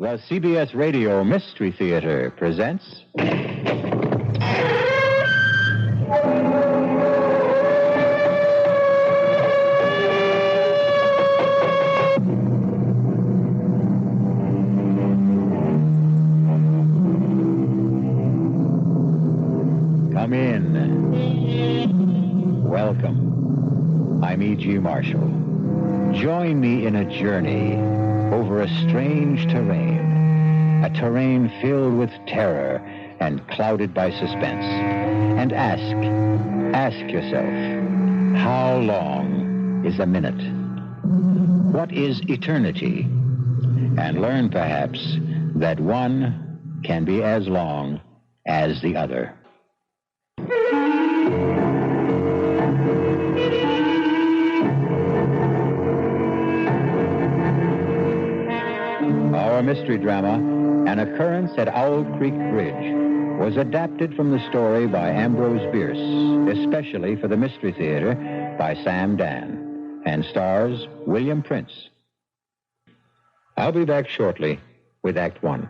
The CBS Radio Mystery Theater presents... Come in. Welcome. I'm E.G. Marshall. Join me in a journey over a strange terrain, a terrain filled with terror and clouded by suspense. And ask yourself, how long is a minute? What is eternity? And learn, perhaps, that one can be as long as the other. Our mystery drama, An Occurrence at Owl Creek Bridge, was adapted from the story by Ambrose Bierce, especially for the Mystery Theater by Sam Dan, and stars William Prince. I'll be back shortly with Act One.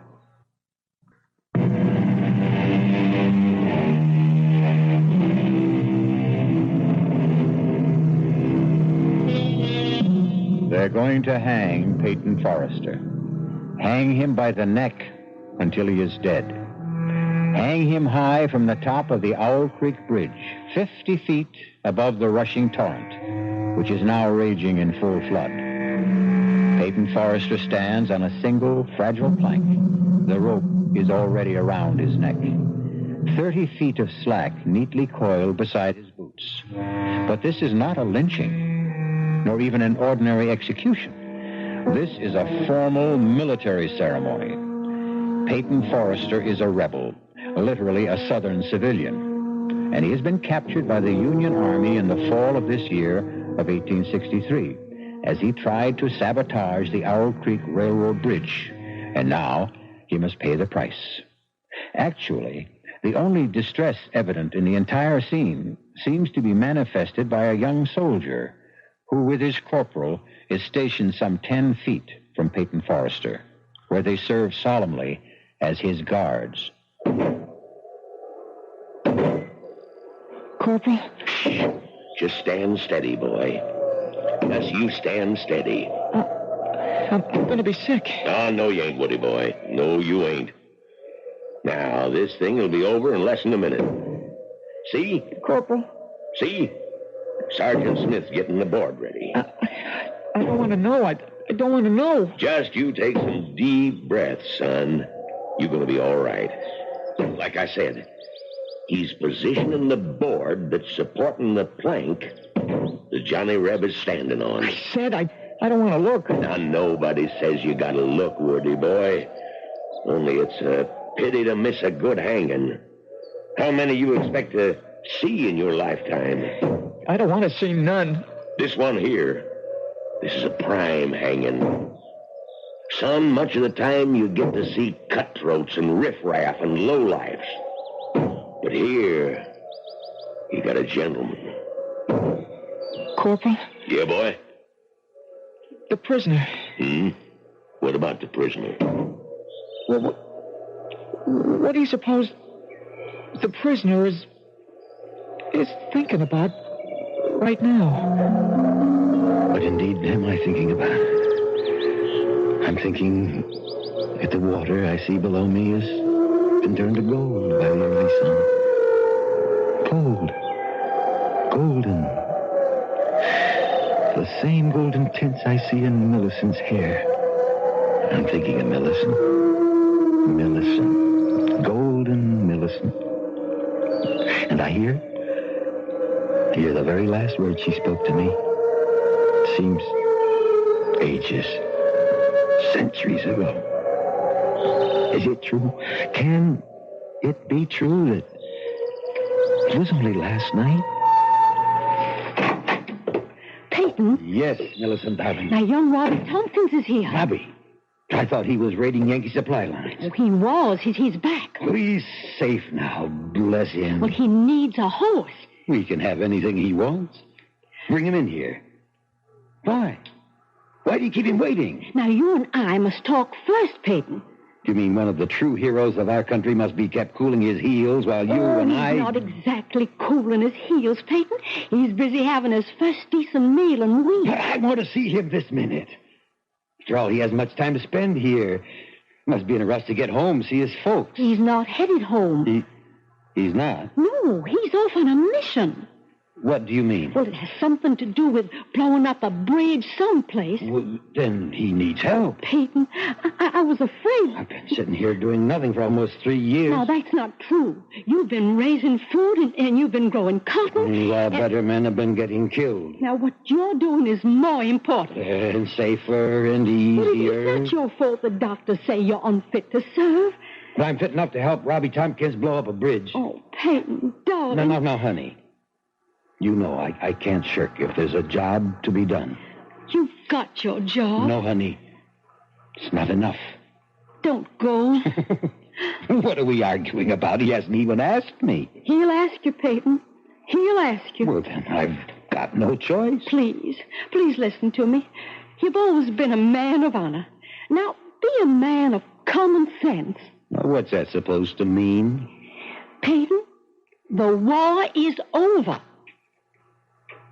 They're going to hang Peyton Forrester. Hang him by the neck until he is dead. Hang him high from the top of the Owl Creek Bridge, 50 feet above the rushing torrent, which is now raging in full flood. Peyton Forrester stands on a single, fragile plank. The rope is already around his neck. 30 feet of slack neatly coiled beside his boots. But this is not a lynching, nor even an ordinary execution. This is a formal military ceremony. Peyton Forrester is a rebel, literally a Southern civilian, and he has been captured by the Union Army in the fall of this year of 1863 as he tried to sabotage the Owl Creek Railroad Bridge, and now he must pay the price. Actually, the only distress evident in the entire scene seems to be manifested by a young soldier who, with his corporal, is stationed some 10 feet from Peyton Forrester, where they serve solemnly as his guards. Corporal? Shh. Just stand steady, boy. Yes, you stand steady. I'm going to be sick. Oh, no, you ain't, Woody boy. No, you ain't. Now, this thing will be over in less than a minute. See? Corporal? See? Sergeant Smith's getting the board ready. I don't want to know. I don't want to know. Just you take some deep breaths, son. You're going to be all right. Like I said, he's positioning the board that's supporting the plank that Johnny Reb is standing on. I said I don't want to look. Now, nobody says you got to look, Woody boy. Only it's a pity to miss a good hanging. How many you expect to see in your lifetime? I don't want to see none. This one here, this is a prime hanging. Son, much of the time you get to see cutthroats and riffraff and lowlifes. But here, you got a gentleman. Corporal? Yeah, boy? The prisoner. What about the prisoner? Well, what do you suppose the prisoner is thinking about right now? What indeed am I thinking about? I'm thinking that the water I see below me has been turned to gold by the early sun. Gold. Golden. The same golden tints I see in Millicent's hair. I'm thinking of Millicent. Millicent. Golden Millicent. And I hear the very last word she spoke to me. It seems ages, centuries ago. Is it true? Can it be true that it was only last night? Peyton? Yes, Millicent darling. Now, young Robbie Tompkins is here. Robbie? I thought he was raiding Yankee supply lines. Oh, he was. He's back. Oh, he's safe now, bless him. Well, he needs a horse. We can have anything he wants. Bring him in here. Why? Why do you keep him waiting? Now, you and I must talk first, Peyton. You mean one of the true heroes of our country must be kept cooling his heels while you and I... He's not exactly cooling his heels, Peyton. He's busy having his first decent meal in weeks. But I want to see him this minute. After all, he hasn't much time to spend here. Must be in a rush to get home, see his folks. He's not headed home. He's not? No, he's off on a mission. What do you mean? Well, it has something to do with blowing up a bridge someplace. Well, then he needs help. Peyton, I was afraid. I've been sitting here doing nothing for almost 3 years. Now, that's not true. You've been raising food and you've been growing cotton. While better men have been getting killed. Now, what you're doing is more important. And safer and easier. Well, it's not your fault the doctors say you're unfit to serve. But I'm fit enough to help Robbie Tompkins blow up a bridge. Oh, Peyton, darling. No, honey. You know I can't shirk if there's a job to be done. You've got your job. No, honey. It's not enough. Don't go. What are we arguing about? He hasn't even asked me. He'll ask you, Peyton. He'll ask you. Well, then I've got no choice. Please listen to me. You've always been a man of honor. Now, be a man of common sense. Now, what's that supposed to mean? Peyton, the war is over.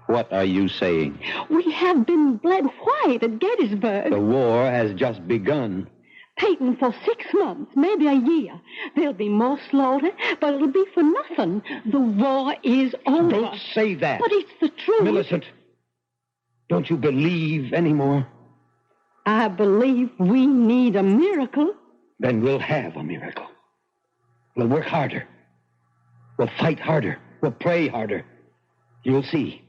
What are you saying? We have been bled white at Gettysburg. The war has just begun. Peyton, for 6 months, maybe a year, there'll be more slaughter, but it'll be for nothing. The war is over. Don't say that. But it's the truth. Millicent, don't you believe anymore? I believe we need a miracle. Then we'll have a miracle. We'll work harder. We'll fight harder. We'll pray harder. You'll see.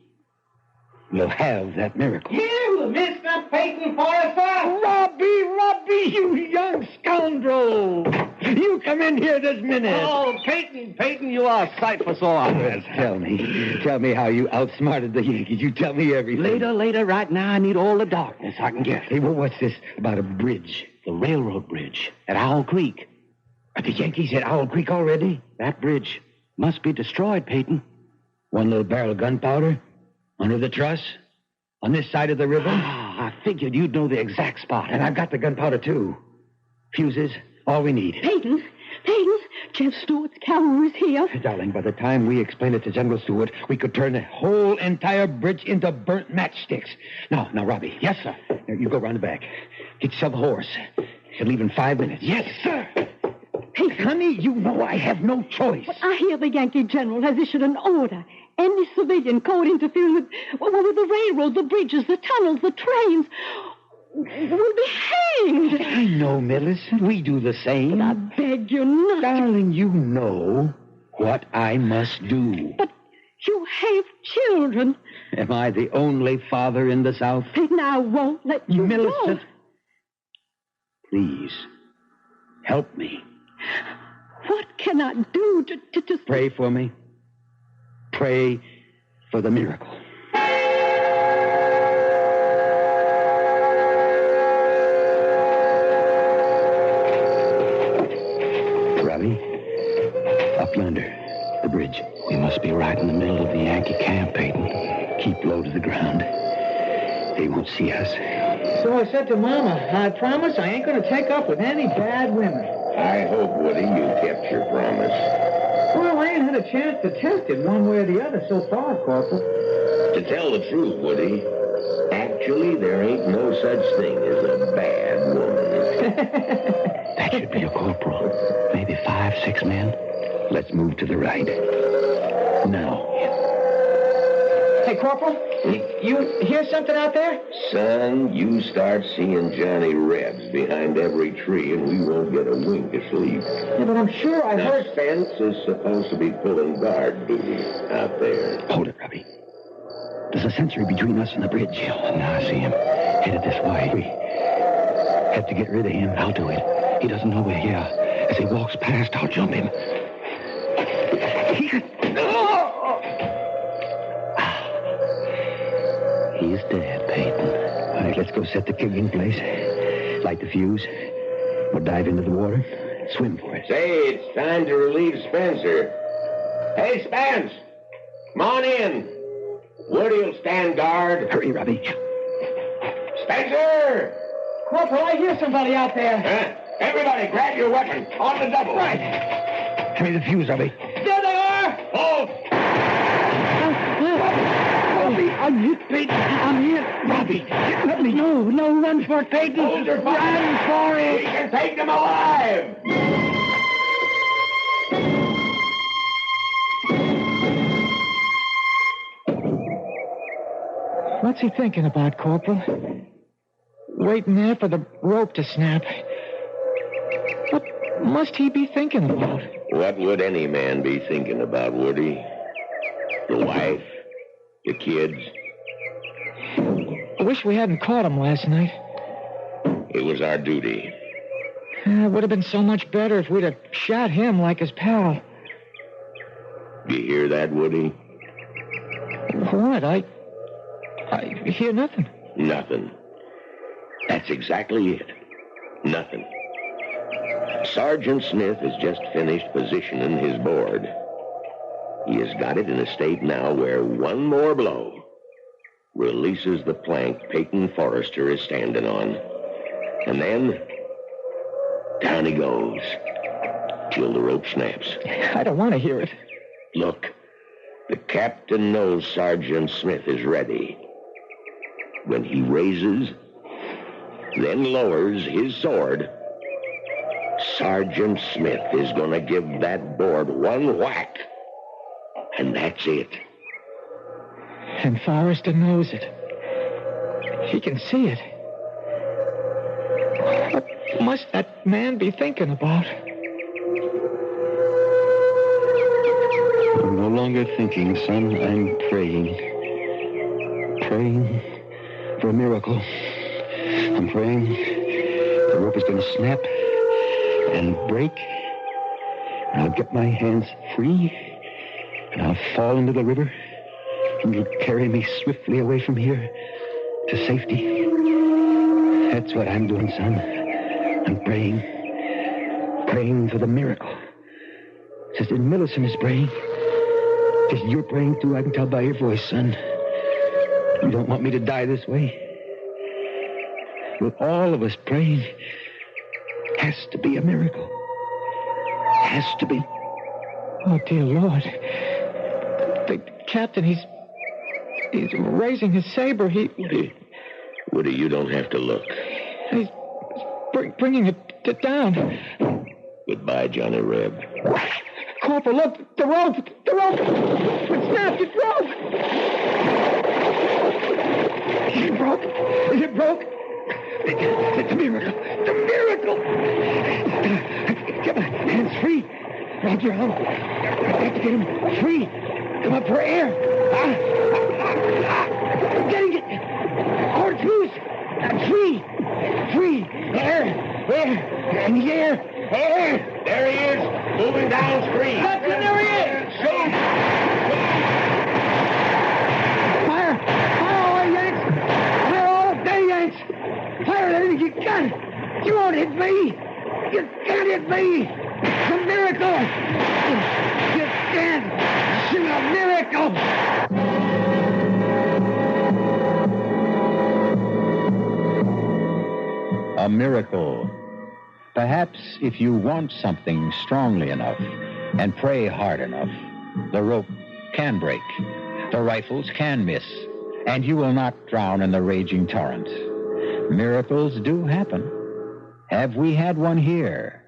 We'll have that miracle. You, Mr. Peyton Forrester! Robbie, you young scoundrel! You come in here this minute. Oh, Peyton, you are a sight for sore eyes. Tell me how you outsmarted the Yankees. You tell me everything. Later, right now, I need all the darkness I can get. Hey, well, what's this about a bridge? The railroad bridge at Owl Creek. Are the Yankees at Owl Creek already? That bridge must be destroyed, Peyton. One little barrel of gunpowder? Under the truss? On this side of the river? I figured you'd know the exact spot. And I've got the gunpowder, too. Fuses, all we need. Peyton, Jeff Stewart's cavalry's here. Darling, by the time we explain it to General Stewart, we could turn the whole entire bridge into burnt matchsticks. Now, Robbie. Yes, sir. Now, you go round the back. Get yourself a horse. Should leave in 5 minutes. Yes, sir. Hey, honey, you know I have no choice. But I hear the Yankee general has issued an order. Any civilian caught interfering with the railroad, the bridges, the tunnels, the trains will be hanged. I know, Millicent. We do the same. But I beg you not. Darling, you know what I must do. But you have children. Am I the only father in the South? And I won't let you Millicent, go. Please, help me. What can I do to... Pray for me. Pray for the miracle. Robbie, up yonder, the bridge. We must be right in the middle of the Yankee camp, Peyton. Keep low to the ground. They won't see us. So I said to Mama, I promise I ain't going to take up with any bad women. I hope, Woody, you kept your promise. Well, I ain't had a chance to test it one way or the other so far, Corporal. To tell the truth, Woody, actually, there ain't no such thing as a bad woman. That should be a corporal. Maybe 5, 6 men. Let's move to the right. Now. Hey, Corporal, you hear something out there? Son, you start seeing Johnny Rebs behind every tree, and we won't get a wink of sleep. Yeah, but I'm sure I Now, heard... Spence is supposed to be pulling guard duty out there. Hold it, Robbie. There's a sentry between us and the bridge. Now I see him. Headed this way. We have to get rid of him. I'll do it. He doesn't know we're here. As he walks past, I'll jump him. He's dead, Peyton. All right, let's go set the keg in place. Light the fuse. We'll dive into the water. Swim for it. Say, it's time to relieve Spencer. Hey, Spence! Come on in. Woody'll stand guard. Hurry, Robbie. Spencer! Corporal, I hear somebody out there. Huh? Everybody, grab your weapon. On the double. Right. Give me the fuse, Robbie. There they are! Hold! Robbie, I'm hit, Peyton. I'm hit. Robbie, let me. No, run for it, Peyton. Hold your fire. Run for We it. can take them alive! What's he thinking about, Corporal? Waiting there for the rope to snap. What must he be thinking about? What would any man be thinking about, Woody? The wife? The kids? I wish we hadn't caught him last night. It was our duty. It would have been so much better if we'd have shot him like his pal. You hear that, Woody? What? I hear nothing. Nothing. That's exactly it. Nothing. Sergeant Smith has just finished positioning his board. He has got it in a state now where one more blow releases the plank Peyton Forrester is standing on. And then, down he goes, till the rope snaps. I don't want to hear it. Look, the captain knows Sergeant Smith is ready. When he raises, then lowers his sword, Sergeant Smith is going to give that board one whack. And that's it. And Forrester knows it. He can see it. What must that man be thinking about? I'm no longer thinking, son. I'm praying. Praying for a miracle. I'm praying the rope is going to snap and break. And I'll get my hands free. And I'll fall into the river. And it'll carry me swiftly away from here to safety. That's what I'm doing, son. I'm praying. Praying for the miracle. Sister Millicent is praying. Because you're praying too, I can tell by your voice, son. You don't want me to die this way. With all of us praying, has to be a miracle. Has to be. Oh, dear Lord. The captain, he's raising his saber. Woody, you don't have to look. He's bringing it down. Goodbye, Johnny Reb. Corporal, look, the rope. It snapped, it broke. Is it broke? It's a miracle. It's a miracle. Get my hands free. Grab your arm. I've got to get him free. Come up for air. I'm getting it. Cord loose. Free. Air. In the air. There he is, moving downstream. Captain, there he is. Shoot! Fire away, Yanks. Fire all up there, Yanks. Fire everything you got. You won't hit me. You can't hit me. It's a miracle. You can't shoot a miracle. A miracle. Perhaps if you want something strongly enough and pray hard enough, the rope can break, the rifles can miss, and you will not drown in the raging torrent. Miracles do happen. Have we had one here?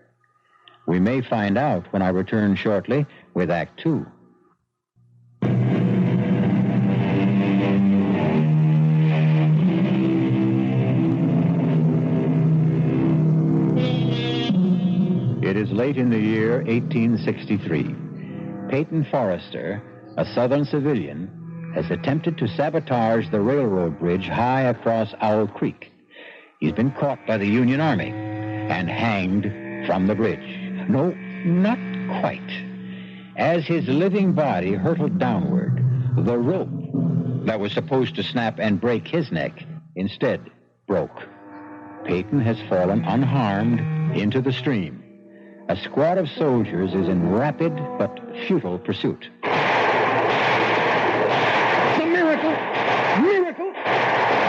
We may find out when I return shortly with Act 2. It is late in the year 1863. Peyton Forrester, a Southern civilian, has attempted to sabotage the railroad bridge high across Owl Creek. He's been caught by the Union Army and hanged from the bridge. No, not quite. As his living body hurtled downward, the rope that was supposed to snap and break his neck instead broke. Peyton has fallen unharmed into the stream. A squad of soldiers is in rapid but futile pursuit. It's a miracle.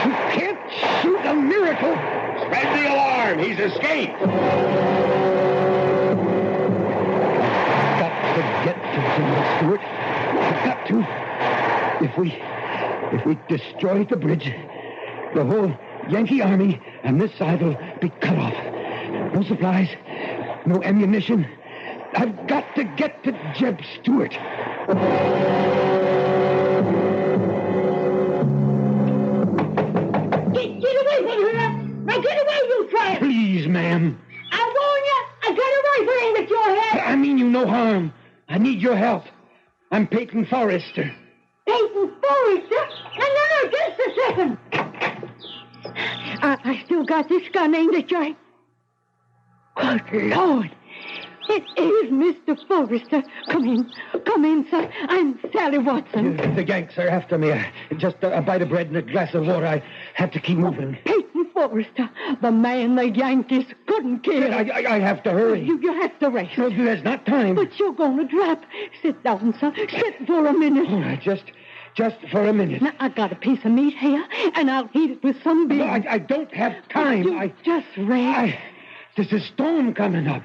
You can't shoot a miracle! Spread the alarm! He's escaped! Got to get to General Stewart. I've got to. If we destroy the bridge, the whole Yankee army and this side will be cut off. No supplies, no ammunition. I've got to get to Jeb Stewart. Get away from her! Now get away, you tramp! Please, ma'am. I warn you, I got a rifle aimed at your head! I mean you no harm. I need your help. I'm Peyton Forrester. Peyton Forrester? And now just a second. I still got this gun aimed at your head. Good Lord. It is Mr. Forrester. Come in, sir. I'm Sally Watson. The Yanks are after me. Just a bite of bread and a glass of water. I have to keep moving. Peyton Forrester, the man the Yankees couldn't kill. I have to hurry. You have to race. No, there's not time. But you're going to drop. Sit down, sir. Sit for a minute. All right, just for a minute. Now, I got a piece of meat here, and I'll eat it with some beans. No, I don't have time. You just rest. There's a storm coming up.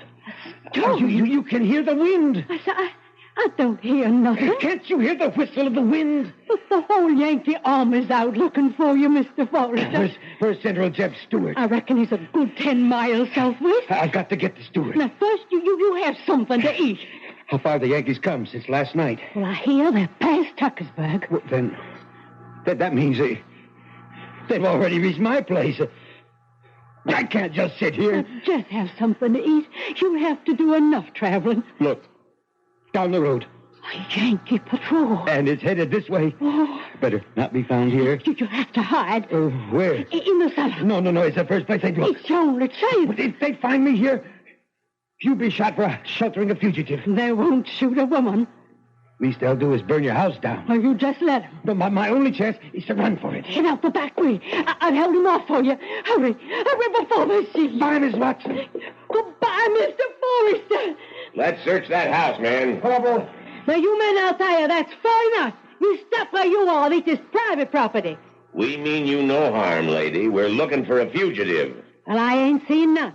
Storm? You can hear the wind. I don't hear nothing. Can't you hear the whistle of the wind? But the whole Yankee army's out looking for you, Mr. Forrester. Where's General Jeb Stewart? I reckon he's a good 10 miles southwest. I've got to get to Stewart. Now, first, you have something to eat. How far the Yankees come since last night? Well, I hear they're past Tuckersburg. Well, then that means they've already reached my place. I can't just sit here. Now, just have something to eat. You have to do enough traveling. Look, down the road. A Yankee patrol. And it's headed this way. Oh. Better not be found here. You have to hide. Where? In the cellar. No. It's the first place they'd look. It's your only chance. But if they find me here, you'll be shot for sheltering a fugitive. They won't shoot a woman. Least they'll do is burn your house down. Or you just let them. No, my only chance is to run for it. Get out the back way. I've held him off for you. Hurry before they see you. Bye, Miss Watson. Goodbye, Mr. Forrester. Let's search that house, man. Corporal. Now, you men out there, that's far enough. You stop where you are. This is private property. We mean you no harm, lady. We're looking for a fugitive. Well, I ain't seen none.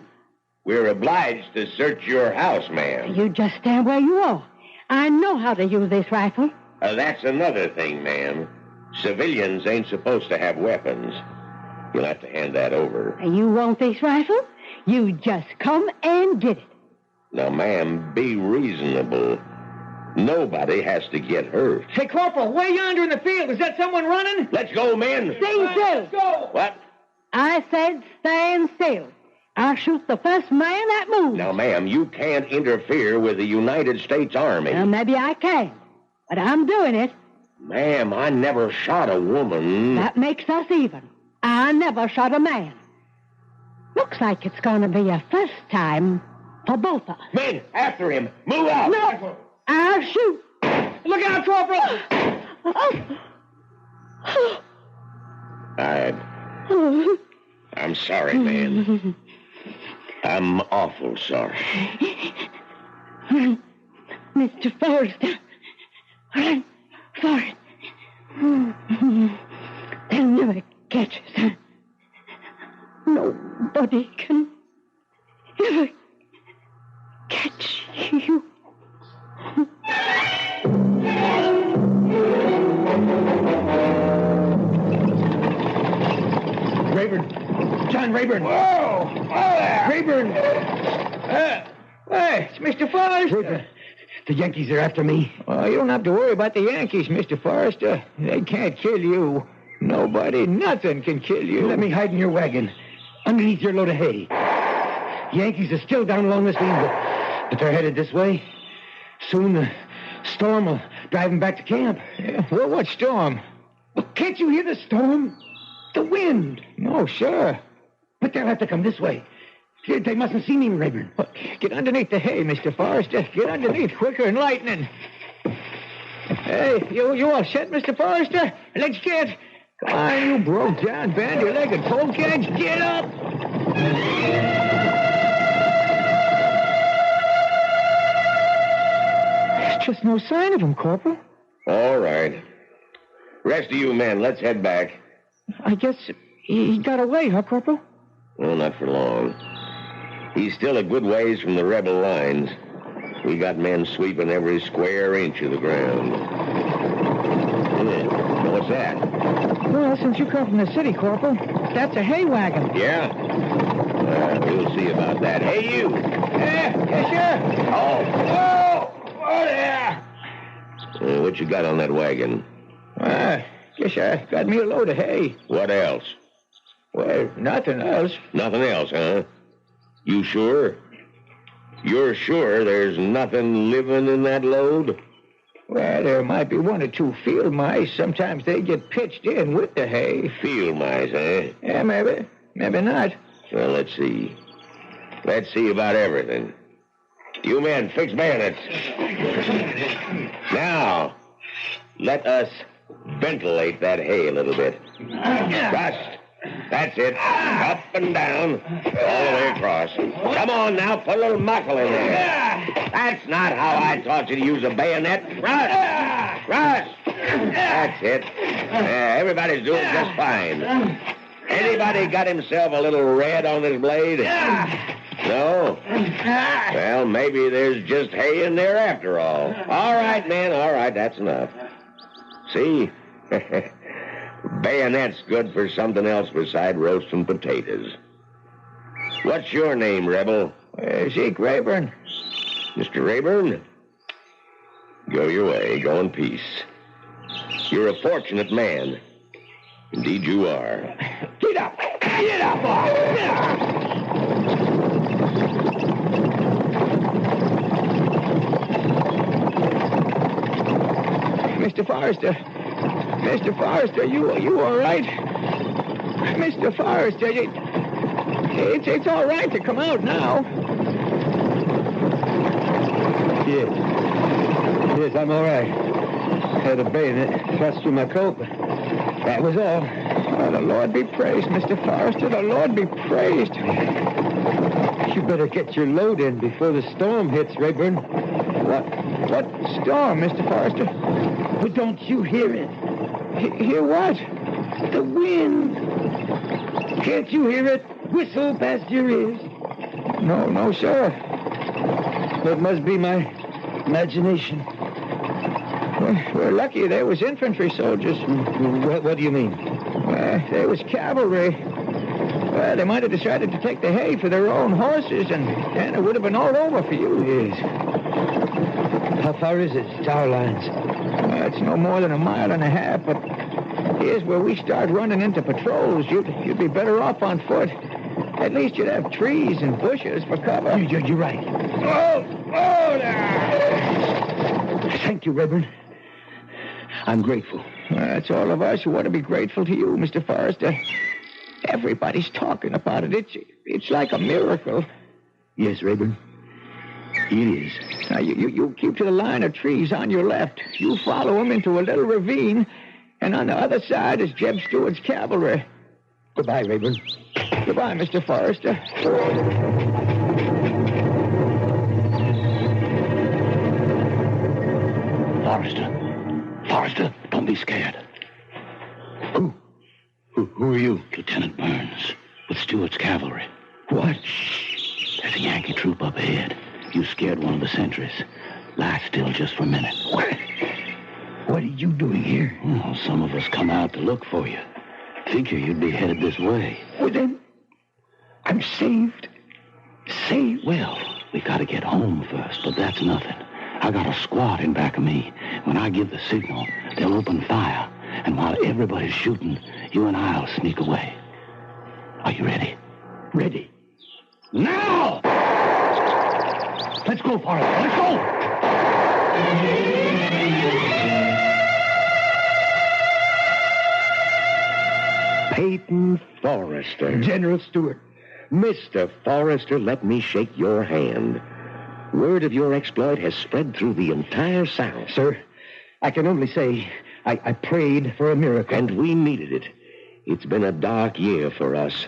We're obliged to search your house, ma'am. You just stand where you are. I know how to use this rifle. That's another thing, ma'am. Civilians ain't supposed to have weapons. You'll have to hand that over. You want this rifle? You just come and get it. Now, ma'am, be reasonable. Nobody has to get hurt. Hey, Corporal, way yonder in the field. Is that someone running? Let's go, men. Stay still. Let's go. What? I said stand still. I'll shoot the first man that moves. Now, ma'am, you can't interfere with the United States Army. Well, maybe I can, but I'm doing it. Ma'am, I never shot a woman. That makes us even. I never shot a man. Looks like it's going to be a first time for both of us. Men, after him. Move out. No, I'll shoot. Look out, Corporal. I'm sorry, man. I'm awful sorry. Mr. Forrester, run for it. They'll never catch us. Nobody can ever catch you. Rayburn. John Rayburn. Whoa! There! Rayburn. Hey, it's Mr. Forrester. Rayburn. The Yankees are after me. Well, you don't have to worry about the Yankees, Mr. Forrester. They can't kill you. Nobody, nothing can kill you. Let me hide in your wagon, underneath your load of hay. Yankees are still down along this lane, but they're headed this way. Soon the storm will drive them back to camp. Yeah, well, what storm? Well, can't you hear the storm? The wind. No, sure. But they'll have to come this way. They mustn't see me, Rayburn. Well, get underneath the hay, Mr. Forrester. Get underneath quicker than lightning. Hey, you all set, Mr. Forrester? Let's get. Come on, you broke down, bandy-legged polecats. Get up! There's just no sign of him, Corporal. All right. Rest of you men, let's head back. I guess he got away, huh, Corporal? Well, not for long. He's still a good ways from the rebel lines. We got men sweeping every square inch of the ground. What's that? Well, since you come from the city, Corporal, that's a hay wagon. Yeah? We'll see about that. Hey, you! Yes, sir. Oh, there! What you got on that wagon? Yes, sir. Got me a load of hay. What else? Well, nothing else. Nothing else, huh? You sure? You're sure there's nothing living in that load? Well, there might be one or two field mice. Sometimes they get pitched in with the hay. Field mice, eh? Yeah, maybe. Maybe not. Well, let's see. Let's see about everything. You men, fix bayonets. Now, let us ventilate that hay a little bit. Just. That's it. Up and down. All the way across. Come on now, put a little muscle in there. That's not how I taught you to use a bayonet. Thrust. That's it. Everybody's doing just fine. Anybody got himself a little red on this blade? No? Well, maybe there's just hay in there after all. All right, men. All right, that's enough. See? Bayonet's good for something else beside roasting potatoes. What's your name, Rebel? Zeke Rayburn. Mr. Rayburn? Go your way. Go in peace. You're a fortunate man. Indeed you are. Get up! Get up, boy! Get up! Mr. Forrester. Mr. Forrester, you all right? Mr. Forrester, it's all right to come out now. Yes, I'm all right. Had a bayonet thrust through my coat, but that was all. Oh, the Lord be praised, Mr. Forrester. The Lord be praised. You better get your load in before the storm hits, Rayburn. What storm, Mr. Forrester? But don't you hear it? Hear what? The wind. Can't you hear it whistle past your ears? No, sir. It must be my imagination. We're lucky there was infantry soldiers. What do you mean? There was cavalry. Well, they might have decided to take the hay for their own horses, and it would have been all over for you. Yes. How far is it to our lines? It's no more than 1.5 miles, but here's where we start running into patrols. You'd be better off on foot. At least you'd have trees and bushes for cover. You're right. Oh, there! Thank you, Rayburn. I'm grateful. That's all of us who ought to be grateful to you, Mr. Forrester. Everybody's talking about it. It's like a miracle. Yes, Rayburn. It is. Now, you keep to the line of trees on your left. You follow them into a little ravine, and on the other side is Jeb Stewart's cavalry. Goodbye, Rayburn. Goodbye, Mr. Forrester. Forrester, don't be scared. Who are you? Lieutenant Burns, with Stewart's cavalry. What? There's a Yankee troop up ahead. You scared one of the sentries. Lie still just for a minute. What are you doing here? Well, some of us come out to look for you. Figure you'd be headed this way. Well, then, I'm saved. Saved? Well, we gotta get home first, but that's nothing. I got a squad in back of me. When I give the signal, they'll open fire. And while everybody's shooting, you and I'll sneak away. Are you ready? Ready. Now! Let's go, Forrester. Let's go! Peyton Forrester. General Stewart. Mr. Forrester, let me shake your hand. Word of your exploit has spread through the entire South. Sir, I can only say I prayed for a miracle. And we needed it. It's been a dark year for us.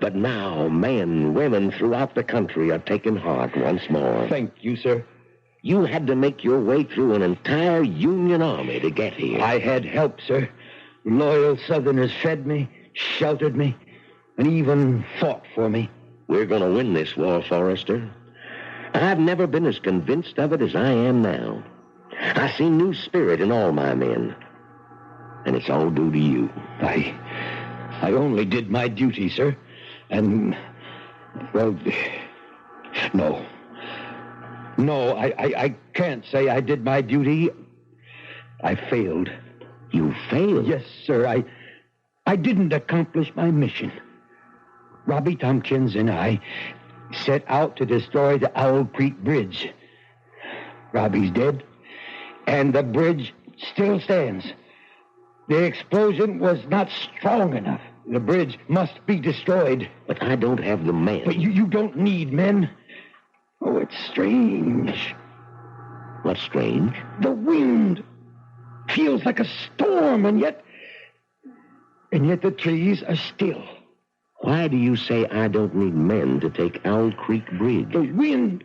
But now men, women throughout the country are taking heart once more. Thank you, sir. You had to make your way through an entire Union army to get here. I had help, sir. Loyal Southerners fed me, sheltered me. and even fought for me. We're going to win this war, Forrester. I've never been as convinced of it as I am now. I see new spirit in all my men. And it's all due to you. I only did my duty, sir. And, well, no. No, I can't say I did my duty. I failed. You failed? Yes, sir. I didn't accomplish my mission. Robbie Tompkins and I set out to destroy the Owl Creek Bridge. Robbie's dead, and the bridge still stands. The explosion was not strong enough. The bridge must be destroyed. But I don't have the men. But you don't need men. Oh, it's strange. What's strange? The wind feels like a storm, and yet the trees are still. Why do you say I don't need men to take Owl Creek Bridge? The wind.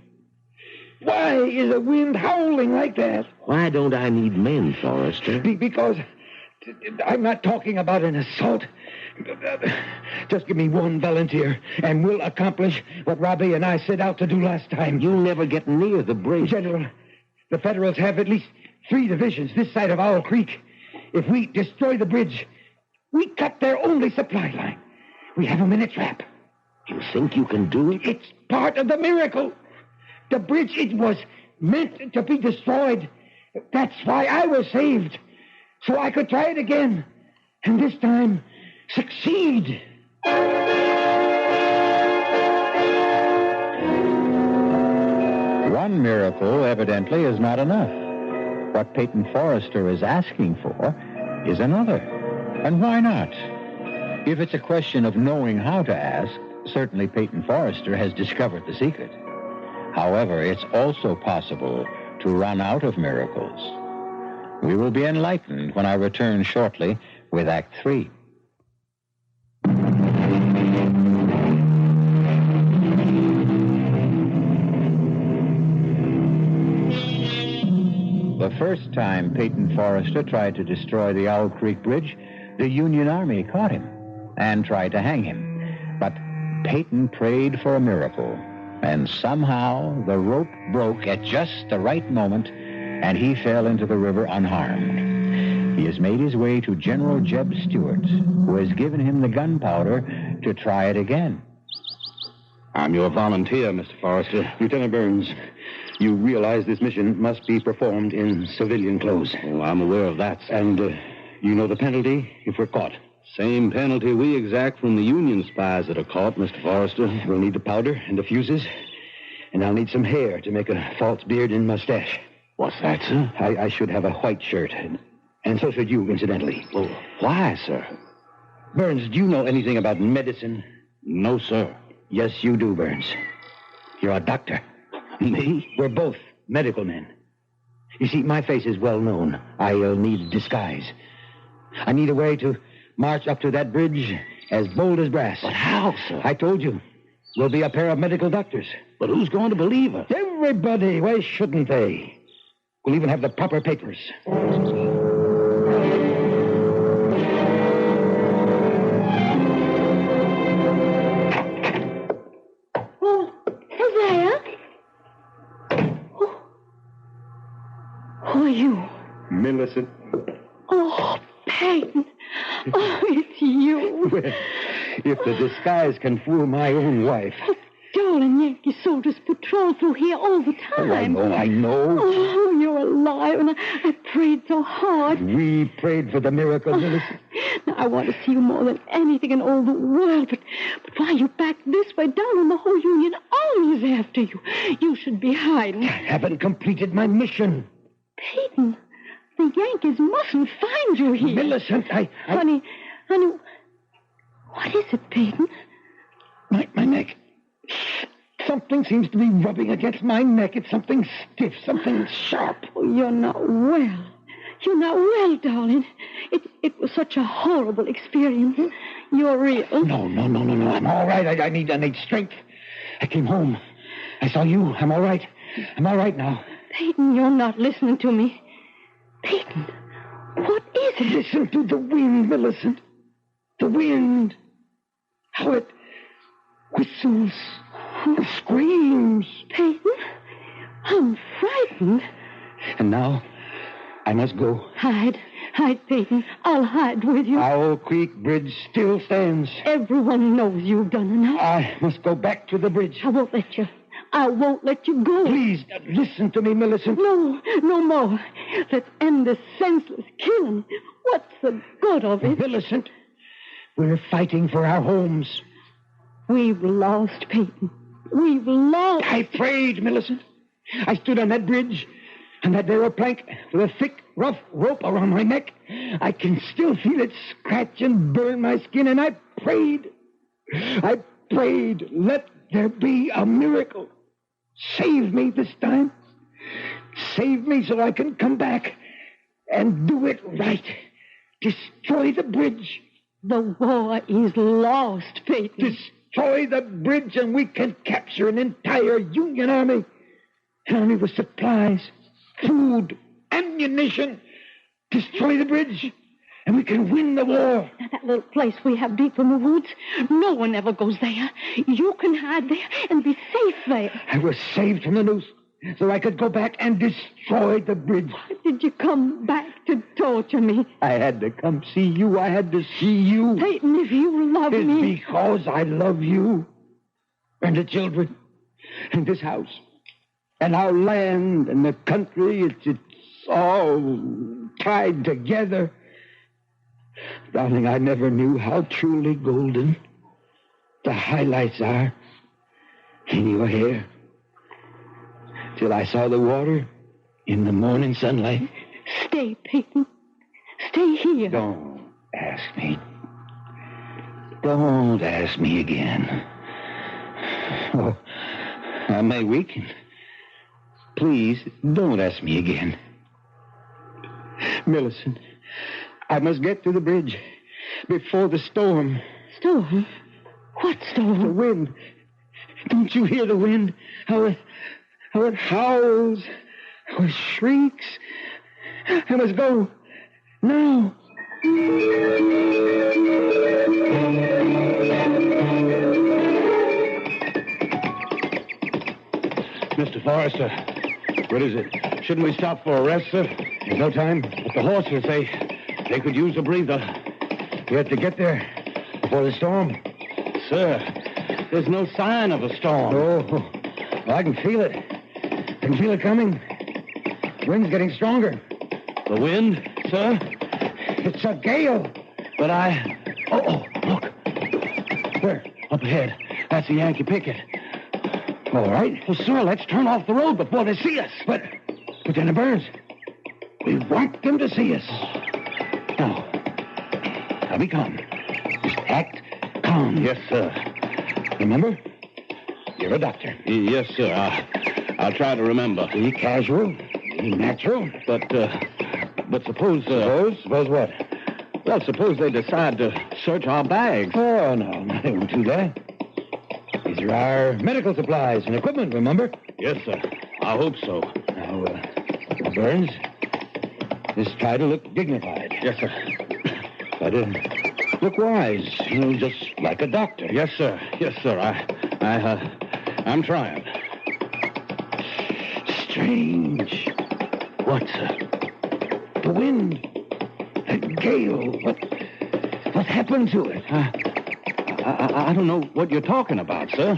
Why is the wind howling like that? Why don't I need men, Forrester? Because I'm not talking about an assault. Just give me one volunteer, and we'll accomplish what Robbie and I set out to do last time. You'll never get near the bridge. General, the Federals have at least 3 divisions this side of Owl Creek. If we destroy the bridge, we cut their only supply line. We have them in a trap. You think you can do it? It's part of the miracle. The bridge, it was meant to be destroyed. That's why I was saved. So I could try it again. And this time, succeed. One miracle, evidently, is not enough. What Peyton Forrester is asking for is another. And why not? If it's a question of knowing how to ask, certainly Peyton Forrester has discovered the secret. However, it's also possible to run out of miracles. We will be enlightened when I return shortly with Act 3. The first time Peyton Forrester tried to destroy the Owl Creek Bridge, the Union Army caught him and tried to hang him. But Peyton prayed for a miracle, and somehow the rope broke at just the right moment, and he fell into the river unharmed. He has made his way to General Jeb Stuart, who has given him the gunpowder to try it again. I'm your volunteer, Mr. Forrester. Lieutenant Burns, you realize this mission must be performed in civilian clothes. Oh, I'm aware of that. And you know the penalty if we're caught. Same penalty we exact from the Union spies that are caught, Mr. Forrester. We'll need the powder and the fuses, and I'll need some hair to make a false beard and mustache. What's that, sir? I should have a white shirt, and so should you, incidentally. Well, why, sir? Burns, do you know anything about medicine? No, sir. Yes, you do, Burns. You're a doctor. Me? We're both medical men. You see, my face is well known. I'll need disguise. I need a way to march up to that bridge as bold as brass. But how, sir? I told you. We'll be a pair of medical doctors. But who's going to believe us? Everybody. Why shouldn't they? We'll even have the proper papers. Oh, Hosea? Who are you? Millicent. Oh, Peyton. Oh, it's you. Well, if the disguise can fool my own wife. Oh, darling Yankee soldiers patrol through here all the time. Oh, I know. Oh, you're alive, and I prayed so hard. We prayed for the miracle, Millicent. Now, I want to see you more than anything in all the world, but why are you back this way down when the whole Union Army is after you? You should be hiding. I haven't completed my mission. Peyton, the Yankees mustn't find you here. Millicent, Honey, what is it, Peyton? My neck. Something seems to be rubbing against my neck. It's something stiff, something sharp. Oh, you're not well. You're not well, darling. It was such a horrible experience. You're real. No. I'm all right. I need strength. I came home. I saw you. I'm all right. I'm all right now. Peyton, you're not listening to me. Peyton, what is it? Listen to the wind, Millicent. The wind. how it whistles and screams. Peyton, I'm frightened. And now, I must go. Hide, Peyton. I'll hide with you. Owl Creek Bridge still stands. Everyone knows you've done enough. I must go back to the bridge. I won't let you. I won't let you go. Please, listen to me, Millicent. No more. Let's end this senseless killing. What's the good of it? Millicent, we're fighting for our homes. We've lost, Peyton. We've lost. I prayed, Millicent. I stood on that bridge, on that narrow plank, with a thick, rough rope around my neck. I can still feel it scratch and burn my skin, and I prayed. Let there be a miracle. Save me this time. Save me so I can come back and do it right. Destroy the bridge. The war is lost, Peyton. Destroy the bridge and we can capture an entire Union army. An army with supplies, food, ammunition. Destroy the bridge and we can win the war. Now, that little place we have deep in the woods, no one ever goes there. You can hide there and be safe there. I was saved from the noose so I could go back and destroy the bridge. Why did you come back to torture me? I had to come see you. I had to see you. Peyton, if you love It's me... because I love you and the children and this house and our land and the country. It's all tied together. Darling, I never knew how truly golden the highlights are in your hair till I saw the water in the morning sunlight. Stay, Peyton. Stay here. Don't ask me. Don't ask me again. Oh, I may weaken. Please, don't ask me again. Millicent, I must get to the bridge before the storm. Storm? What storm? The wind. Don't you hear the wind? How it howls, how it shrieks. I must go now. Mr. Forrester, what is it? Shouldn't we stop for a rest, sir? There's no time. But the horses, they could use a breather. We have to get there before the storm. Sir, there's no sign of a storm. Oh, well, I can feel it. I can feel it coming. The wind's getting stronger. The wind, sir? It's a gale. But Oh, look. Where? Up ahead. That's the Yankee picket. All right. Well, sir, let's turn off the road before they see us. But Lieutenant Burns, we want them to see us. Now be calm. Just act calm. Yes, sir. Remember? You're a doctor. Yes, sir. I'll try to remember. Be casual. Be natural. But suppose... Suppose what? Well, suppose they decide to search our bags. Oh, no, they won't do that. These are our medical supplies and equipment, remember? Yes, sir. I hope so. Now, Burns, just try to look dignified. Yes, sir. Try to look wise, just like a doctor. Yes, sir. Yes, sir. I'm trying. Strange. What, sir? The wind. That gale. What happened to it? I don't know what you're talking about, sir.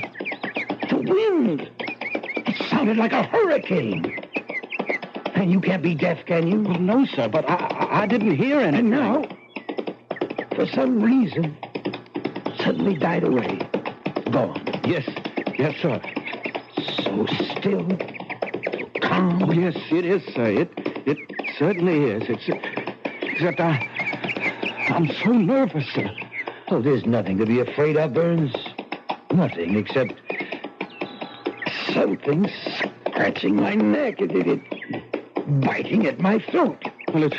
The wind. It sounded like a hurricane. And you can't be deaf, can you? Well, no, sir, but I didn't hear anything. And now, for some reason, suddenly died away. Gone. Yes, sir. So still, so calm. Oh, yes, it is, sir. It certainly is. Except I'm so nervous, sir. Oh, there's nothing to be afraid of, Burns. Nothing except something scratching my neck. It biting at my throat. Well, it's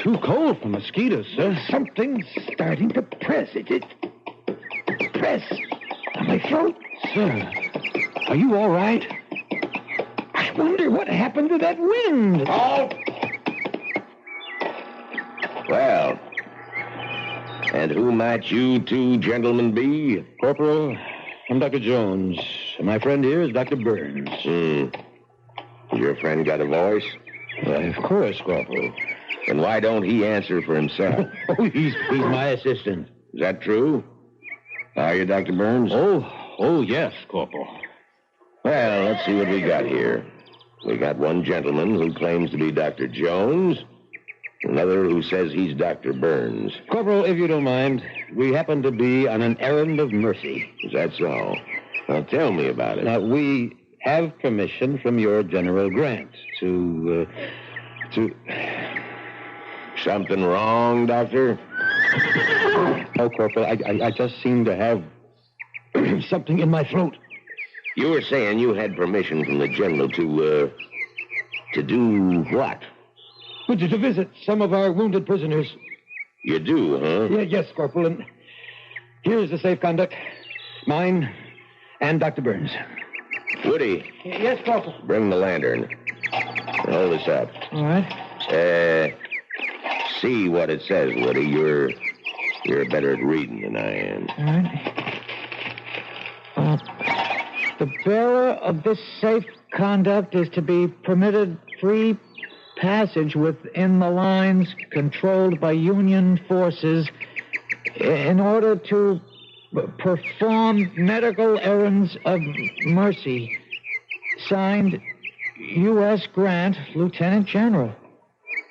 too cold for mosquitoes, sir. Something's starting to press. It press on my throat. Sir, are you all right? I wonder what happened to that wind. Halt! Well, And who might you two gentlemen be? Corporal, I'm Dr. Jones. And my friend here is Dr. Burns. Your friend got a voice? Why, of course, Corporal. And why don't he answer for himself? He's my assistant. Is that true? Are you, Dr. Burns? Oh, yes, Corporal. Well, let's see what we got here. We got one gentleman who claims to be Dr. Jones, another who says he's Dr. Burns. Corporal, if you don't mind, we happen to be on an errand of mercy. Is that so? Well, tell me about it. Now, we have permission from your General Grant to... Something wrong, Doctor? Oh, Corporal, I just seem to have something in my throat. You were saying you had permission from the General to do what? To visit some of our wounded prisoners. You do, huh? Yes, Corporal, and here's the safe conduct. Mine and Dr. Burns. Woody. Yes, Corporal. Bring the lantern. Hold this up. All right. See what it says, Woody. You're better at reading than I am. All right. The bearer of this safe conduct is to be permitted free passage within the lines controlled by Union forces in order to perform medical errands of mercy. Signed, U.S. Grant, Lieutenant General.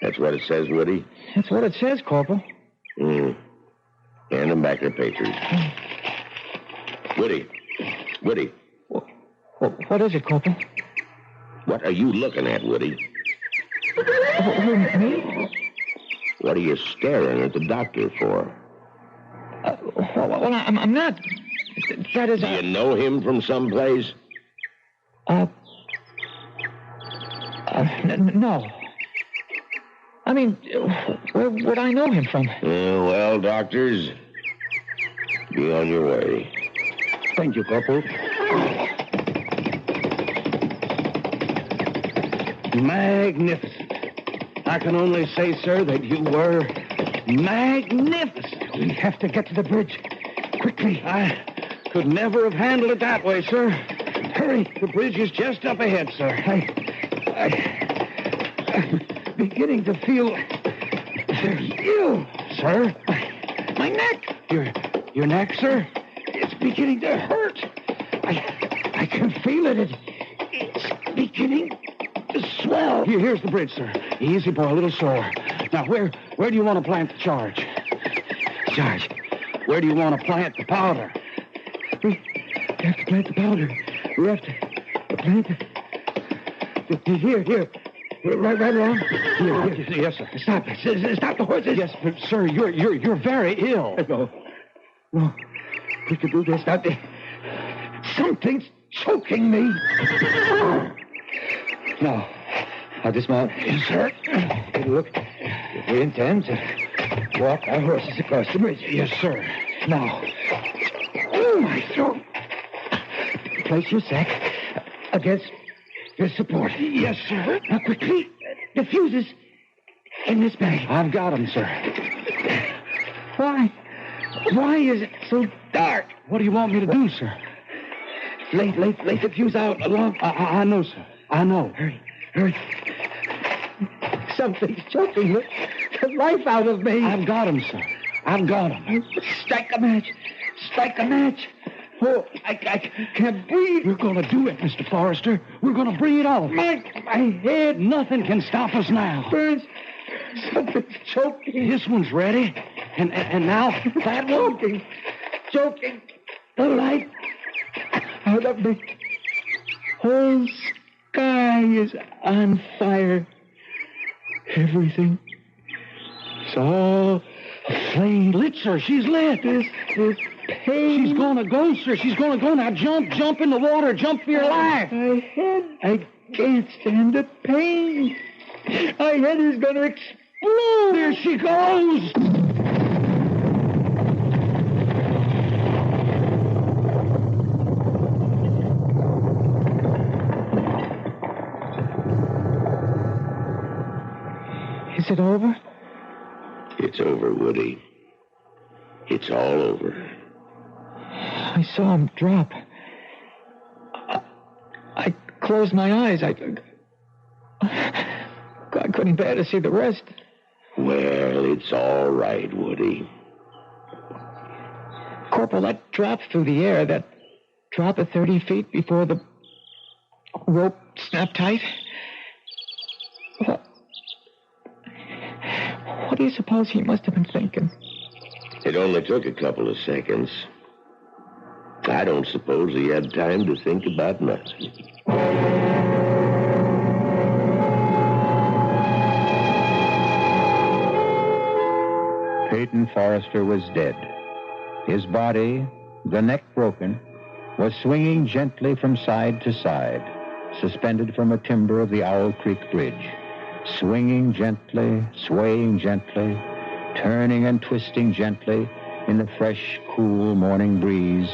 That's what it says, Woody? That's what it says, Corporal. Hand them back their papers. Woody. What is it, Corporal? What are you looking at, Woody? Me? What are you staring at the doctor for? Well, I'm not. That is... Do you know him from someplace? No. I mean, where would I know him from? Well, doctors, be on your way. Thank you, Corporal. Magnificent. I can only say, sir, that you were magnificent. We have to get to the bridge. Quickly. I could never have handled it that way, sir. Hurry. The bridge is just up ahead, sir. I'm beginning to feel very ill. Sir? My neck. Your neck, sir? It's beginning to hurt. I can feel it. It's beginning to swell. Here's the bridge, sir. Easy, boy, a little sore. Now, where do you want to plant the charge? Sarge, where do you want to plant the powder? We have to plant the powder. We have to plant it. Here. Right along. Here. Yes, sir. Stop the horses. Yes, but sir, you're very ill. No. We can do this. Something's choking me. Now dismount. Yes, sir. Good look. If we intend to walk our horses across the bridge. Yes, sir. Now. Oh, my throat. Place your sack against your support. Yes, sir. Now, quickly. The fuses in this bag. I've got them, sir. Why? Why is it so dark? What do you want me to do, sir? Lay the fuse out along. I know, sir. I know. Hurry. Something's choking the life out of me. I've got him, sir. I've got him. Strike a match. Oh, I can't breathe. We're going to do it, Mr. Forrester. We're going to bring it off. My head. Nothing can stop us now. Burns, something's choking. This one's ready. And now that one. Choking the life out of me. Whole sky is on fire. Everything. It's all aflame. Lit, sir. She's lit. This pain. She's going to go, sir. She's going to go. Now jump in the water. Jump for your life. My head. I can't stand the pain. My head is going to explode. There she goes. Is it over? It's over, Woody. It's all over. I saw him drop. I closed my eyes. I couldn't bear to see the rest. Well, it's all right, Woody. Corporal, that drop through the air, that drop at 30 feet before the rope snapped tight. What do you suppose he must have been thinking? It only took a couple of seconds. I don't suppose he had time to think about nothing. Peyton Forrester was dead. His body, the neck broken, was swinging gently from side to side, suspended from a timber of the Owl Creek Bridge, swinging gently, swaying gently, turning and twisting gently in the fresh, cool morning breeze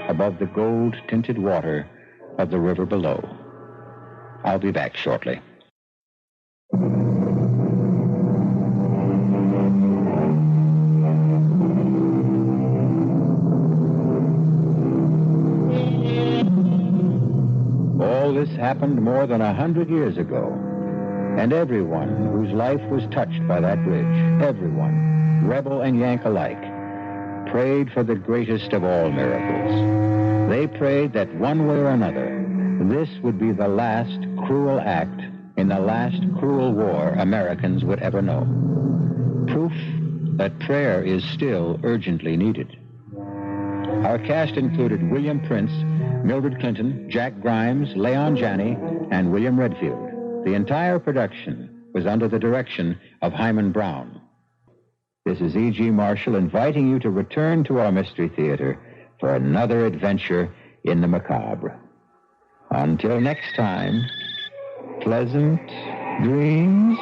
above the gold-tinted water of the river below. I'll be back shortly. All this happened more than 100 years ago, and everyone whose life was touched by that bridge, everyone, rebel and Yank alike, prayed for the greatest of all miracles. They prayed that one way or another, this would be the last cruel act in the last cruel war Americans would ever know. Proof that prayer is still urgently needed. Our cast included William Prince, Mildred Clinton, Jack Grimes, Leon Janney, and William Redfield. The entire production was under the direction of Hyman Brown. This is E.G. Marshall inviting you to return to our Mystery Theater for another adventure in the macabre. Until next time, pleasant dreams.